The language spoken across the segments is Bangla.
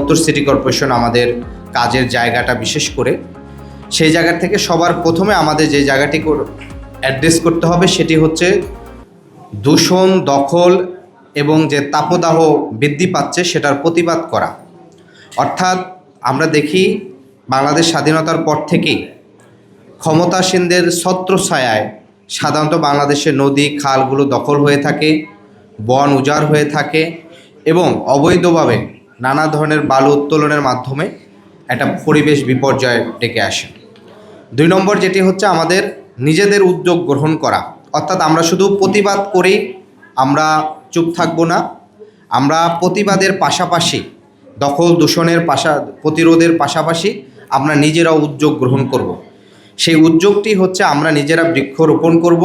উত্তর সিটি কর্পোরেশন আমাদের কাজের জায়গাটা বিশেষ করে সেই জায়গা থেকে সবার প্রথমে আমাদের যে জায়গাটি অ্যাড্রেস করতে হবে সেটি হচ্ছে দূষণ, দখল এবং যে তাপদাহ বৃদ্ধি পাচ্ছে সেটার প্রতিবাদ করা। অর্থাৎ আমরা দেখি বাংলাদেশ স্বাধীনতার পর থেকেই ক্ষমতাসীনদের ছত্রছায়ায় সাধারণত বাংলাদেশের নদী খালগুলো দখল হয়ে থাকে, বন উজাড় হয়ে থাকে এবং অবৈধভাবে নানা ধরনের বালু উত্তোলনের মাধ্যমে একটা পরিবেশ বিপর্যয় ডেকে আসে। 2 নম্বর যেটি হচ্ছে আমাদের নিজেদের উদ্যোগ গ্রহণ করা। অর্থাৎ আমরা শুধু প্রতিবাদ করেই আমরা চুপ থাকব না, আমরা প্রতিবাদের পাশাপাশি দখল দূষণের প্রতিরোধের পাশাপাশি আমরা নিজেরাও উদ্যোগ গ্রহণ করব। সেই উদ্যোগটি হচ্ছে আমরা নিজেরা বৃক্ষরোপণ করব।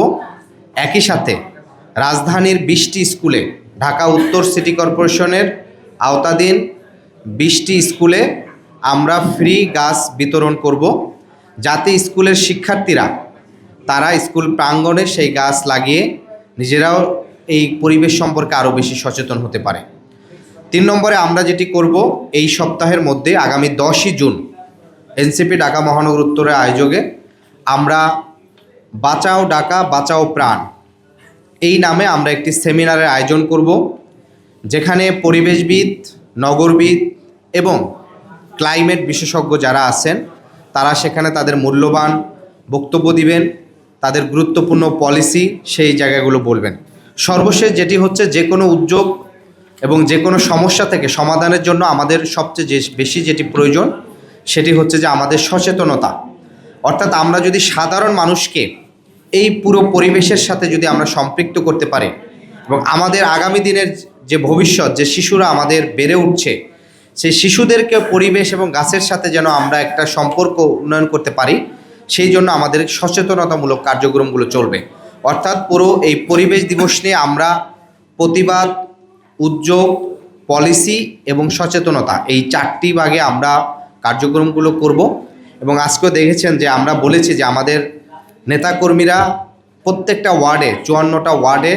একই সাথে রাজধানীর 20টি স্কুলে, ঢাকা উত্তর সিটি কর্পোরেশনের আওতাধীন 20টি স্কুলে আমরা ফ্রি গাছ বিতরণ করব, যাতে স্কুলের শিক্ষার্থীরা তারা স্কুল প্রাঙ্গণে সেই গাছ লাগিয়ে নিজেরাও এই পরিবেশ সম্পর্কে আরও বেশি সচেতন হতে পারে। 3 নম্বরে আমরা যেটি করব, এই সপ্তাহের মধ্যে আগামী 10ই জুন এনসিপি ঢাকা মহানগর উত্তরের আয়োজনে আমরা বাঁচাও ঢাকা বাঁচাও প্রাণ এই নামে আমরা একটি সেমিনারের আয়োজন করব, যেখানে পরিবেশবিদ, নগরবিদ এবং ক্লাইমেট বিশেষজ্ঞ যারা আছেন তারা সেখানে তাদের মূল্যবান বক্তব্য দিবেন, তাদের গুরুত্বপূর্ণ পলিসি সেই জায়গাগুলো বলবেন। সর্বশেষ যেটি হচ্ছে, যে কোনো উদ্যোগ এবং যে কোনো সমস্যা থেকে সমাধানের জন্য আমাদের সবচেয়ে বেশি যেটি প্রয়োজন সেটি হচ্ছে যে আমাদের সচেতনতা। অর্থাৎ আমরা যদি সাধারণ মানুষকে এই পুরো পরিবেশের সাথে যদি আমরা সম্পৃক্ত করতে পারি এবং আমাদের আগামী দিনের যে ভবিষ্যৎ, যে শিশুরা আমাদের বেড়ে উঠছে, সেই শিশুদেরকে পরিবেশ এবং গাছের সাথে যেন আমরা একটা সম্পর্ক উন্নয়ন করতে পারি, সেই জন্য আমাদের সচেতনতামূলক কার্যক্রমগুলো চলবে। অর্থাৎ পুরো এই পরিবেশ দিবস নিয়ে আমরা প্রতিবাদ, উদ্যোগ, পলিসি এবং সচেতনতা এই 4টি ভাগে আমরা কার্যক্রমগুলো করব। এবং আজকেও দেখেছেন যে আমরা বলেছি যে আমাদের নেতাকর্মীরা প্রত্যেকটা ওয়ার্ডে, 54টা ওয়ার্ডে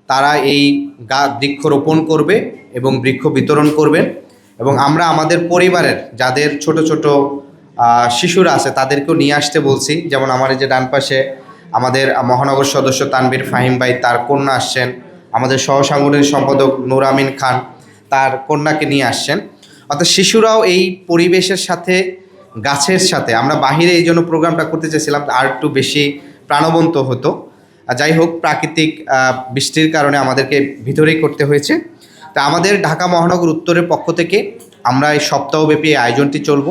তারা এই বৃক্ষরোপণ করবে এবং বৃক্ষ বিতরণ করবেন। এবং আমরা আমাদের পরিবারের যাদের ছোট ছোট শিশুরা আছে তাদেরকেও নিয়ে আসতে বলছি। যেমন আমার এই যে ডান পাশে আমাদের মহানগর সদস্য তানভীর ফাহিম ভাই, তার কন্যা আসছেন, আমাদের সহসাংগঠনিক সম্পাদক নূর আমিন খান তার কন্যাকে নিয়ে আসছেন। অর্থাৎ শিশুরাও এই পরিবেশের সাথে, গাছের সাথে, আমরা বাহিরে এই জন্য প্রোগ্রামটা করতে চেয়েছিলাম আর একটু বেশি প্রাণবন্ত হতো। যাই হোক, প্রাকৃতিক বৃষ্টির কারণে আমাদেরকে ভিতরেই করতে হয়েছে। তা আমাদের ঢাকা মহানগর উত্তরের পক্ষ থেকে আমরা এই সপ্তাহব্যাপী আয়োজনটি চলব।